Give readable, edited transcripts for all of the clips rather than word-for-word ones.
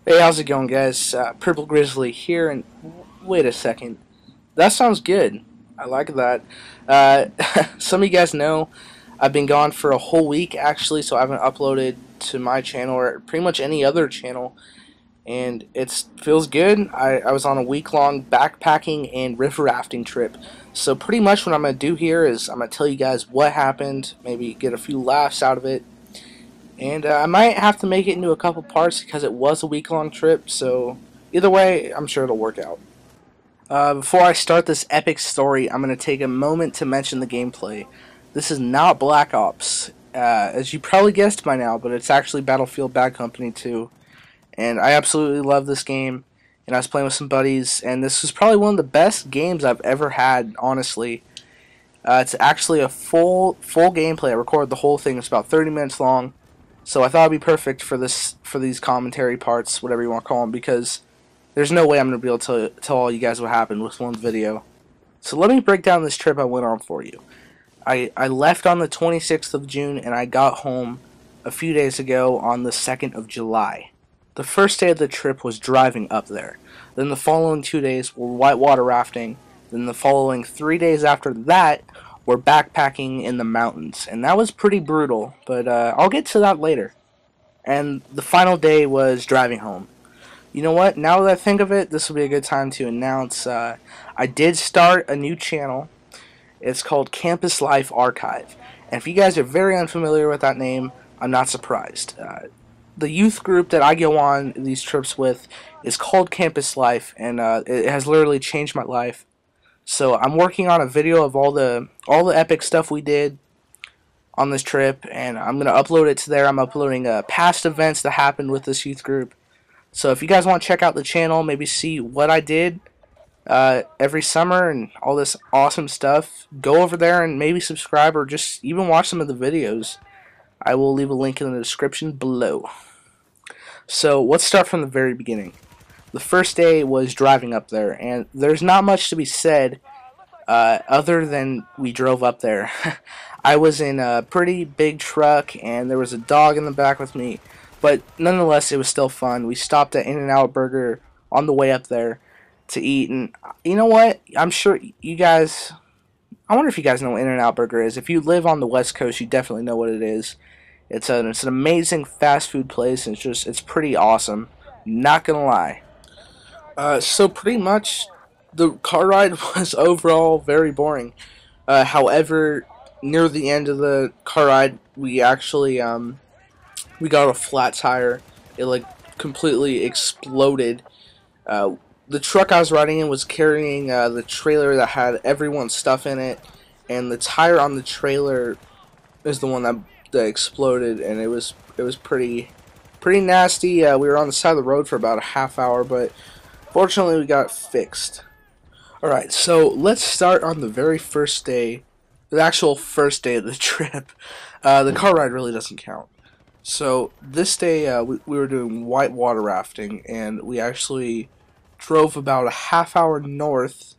Hey, how's it going, guys? Purple Grizzly here, and wait a second. That sounds good. I like that. Uh, some of you guys know I've been gone for a whole week, actually, so I haven't uploaded to my channel or pretty much any other channel, and it feels good. I was on a week-long backpacking and river rafting trip, so pretty much what I'm going to do here is I'm going to tell you guys what happened, maybe get a few laughs out of it, and I might have to make it into a couple parts because it was a week-long trip, so either way, I'm sure it'll work out. Before I start this epic story, I'm going to take a moment to mention the gameplay. This is not Black Ops, as you probably guessed by now, but it's actually Battlefield Bad Company 2. And I absolutely love this game, and I was playing with some buddies, and this was probably one of the best games I've ever had, honestly. It's actually a full gameplay. I recorded the whole thing. It's about 30 minutes long. So I thought it'd be perfect for these commentary parts, whatever you want to call them, because there's no way I'm going to be able to tell all you guys what happened with one video. So let me break down this trip I went on for you. I left on the 26th of June, and I got home a few days ago on the 2nd of July. The first day of the trip was driving up there. Then the following 2 days were whitewater rafting. Then the following 3 days after that were backpacking in the mountains. And that was pretty brutal, but I'll get to that later. And the final day was driving home. You know what? Now that I think of it, this will be a good time to announce I did start a new channel. It's called Campus Life Archive. And if you guys are very unfamiliar with that name, I'm not surprised. The youth group that I go on these trips with is called Campus Life, and it has literally changed my life. So I'm working on a video of all the epic stuff we did on this trip, and I'm gonna upload it to there. I'm uploading past events that happened with this youth group. So if you guys want to check out the channel, maybe see what I did every summer and all this awesome stuff, go over there and maybe subscribe or just even watch some of the videos. I will leave a link in the description below. So let's start from the very beginning. The first day was driving up there, and there's not much to be said other than we drove up there. I was in a pretty big truck, and there was a dog in the back with me, but nonetheless, it was still fun. We stopped at In-N-Out Burger on the way up there to eat, and you know what? I'm sure you guys... I wonder if you guys know what In-N-Out Burger is. If you live on the West Coast, you definitely know what it is. It's an amazing fast food place, and it's pretty awesome. Not gonna lie. So pretty much, the car ride was overall very boring. However, near the end of the car ride, we actually we got a flat tire. It like completely exploded. The truck I was riding in was carrying the trailer that had everyone's stuff in it, and the tire on the trailer is the one that exploded, and it was pretty nasty. We were on the side of the road for about a half hour, but fortunately we got it fixed. Alright, so let's start on the very first day, the actual first day of the trip. The car ride really doesn't count. So this day we were doing whitewater rafting, and we actually drove about a half hour north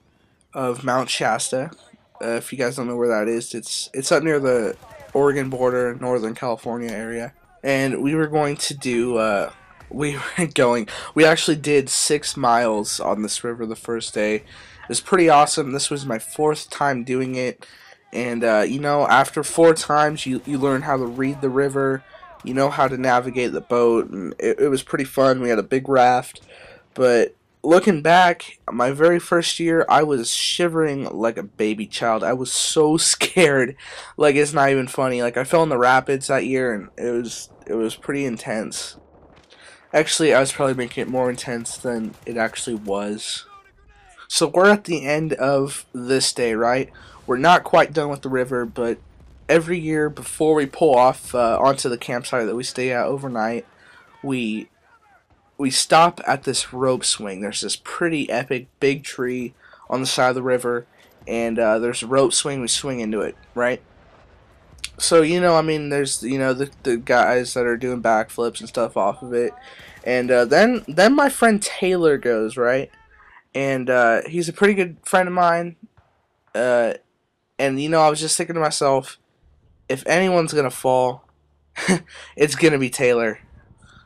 of Mount Shasta. If you guys don't know where that is, it's up near the Oregon border, Northern California area. And we were going to do we actually did 6 miles on this river the first day. It was pretty awesome. This was my 4th time doing it, and you know, after 4 times you learn how to read the river, you know how to navigate the boat, and it was pretty fun. We had a big raft, but looking back, my very first year, I was shivering like a baby child. I was so scared, like it's not even funny. Like I fell in the rapids that year, and it was pretty intense. Actually, I was probably making it more intense than it actually was. So we're at the end of this day, right? We're not quite done with the river, but every year before we pull off onto the campsite that we stay at overnight, we stop at this rope swing. There's this pretty epic big tree on the side of the river, and there's a rope swing. We swing into it, right? So, you know, I mean, there's, you know, the guys that are doing backflips and stuff off of it. And then my friend Taylor goes, right? And he's a pretty good friend of mine. And, you know, I was just thinking to myself, if anyone's going to fall, it's going to be Taylor.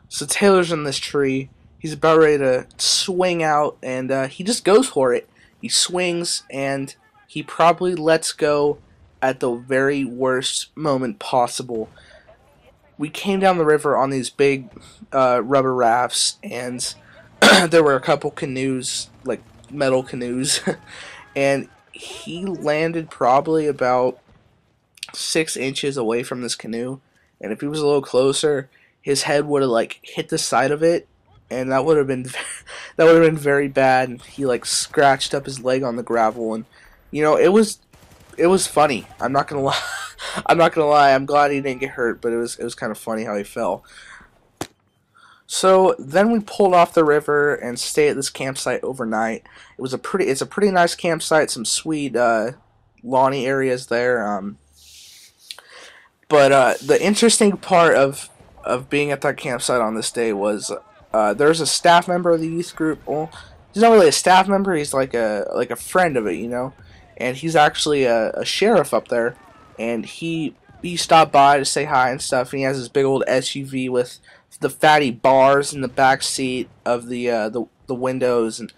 So Taylor's in this tree. He's about ready to swing out, and he just goes for it. He swings, and he probably lets go at the very worst moment possible. We came down the river on these big rubber rafts, and there were a couple canoes, like metal canoes, and he landed probably about 6 inches away from this canoe, and if he was a little closer, his head would have like hit the side of it, and that would have been that would have been very bad. And he like scratched up his leg on the gravel, and it was funny. I'm not gonna lie. I'm not gonna lie. I'm glad he didn't get hurt, but it was kind of funny how he fell. So then we pulled off the river and stayed at this campsite overnight. It's a pretty nice campsite. Some sweet lawny areas there. But the interesting part of being at that campsite on this day was there's a staff member of the youth group. Well, he's not really a staff member. He's like a friend of it, you know. And he's actually a sheriff up there. And he stopped by to say hi and stuff. And he has this big old SUV with the fatty bars in the back seat of the windows, and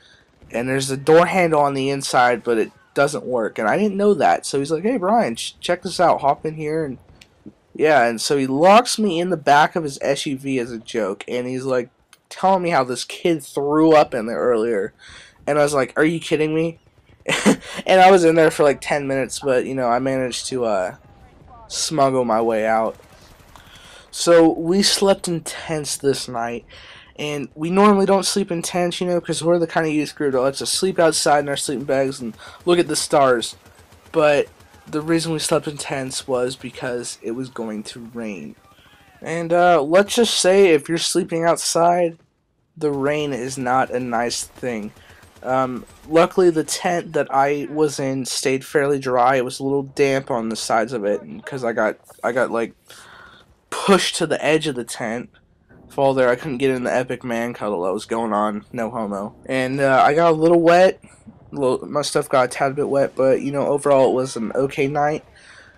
there's a door handle on the inside, but it doesn't work. And I didn't know that. So he's like, "Hey Bryan, check this out. Hop in here." And yeah, and so he locks me in the back of his SUV as a joke, and he's like telling me how this kid threw up in there earlier. And I was like, "Are you kidding me?" And I was in there for like 10 minutes, but I managed to smuggle my way out. So we slept in tents this night, and we normally don't sleep in tents, because we're the kind of youth group that lets us sleep outside in our sleeping bags and look at the stars. But the reason we slept in tents was because it was going to rain. And let's just say if you're sleeping outside, the rain is not a nice thing. Luckily, the tent that I was in stayed fairly dry. It was a little damp on the sides of it, because I got like pushed to the edge of the tent. Fall there, I couldn't get in the epic man cuddle that was going on. No homo. And I got a little wet. My stuff got a tad bit wet, but overall it was an okay night.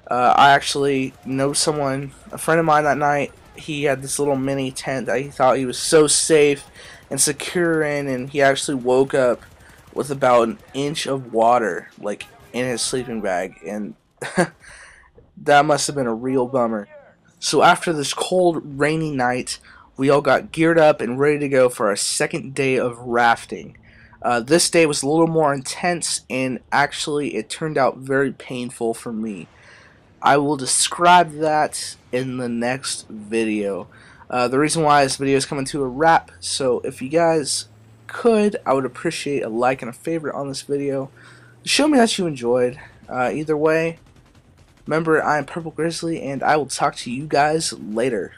I actually know someone, a friend of mine that night. He had this little mini tent that he thought he was so safe and secure in, and he actually woke up with about an inch of water like in his sleeping bag, and that must have been a real bummer. So after this cold, rainy night, we all got geared up and ready to go for our second day of rafting. This day was a little more intense, and actually it turned out very painful for me. I will describe that in the next video. The reason why this video is coming to a wrap, so if you guys could, I would appreciate a like and a favorite on this video. Show me that you enjoyed. Either way, remember, I am Purple Grizzly, and I will talk to you guys later.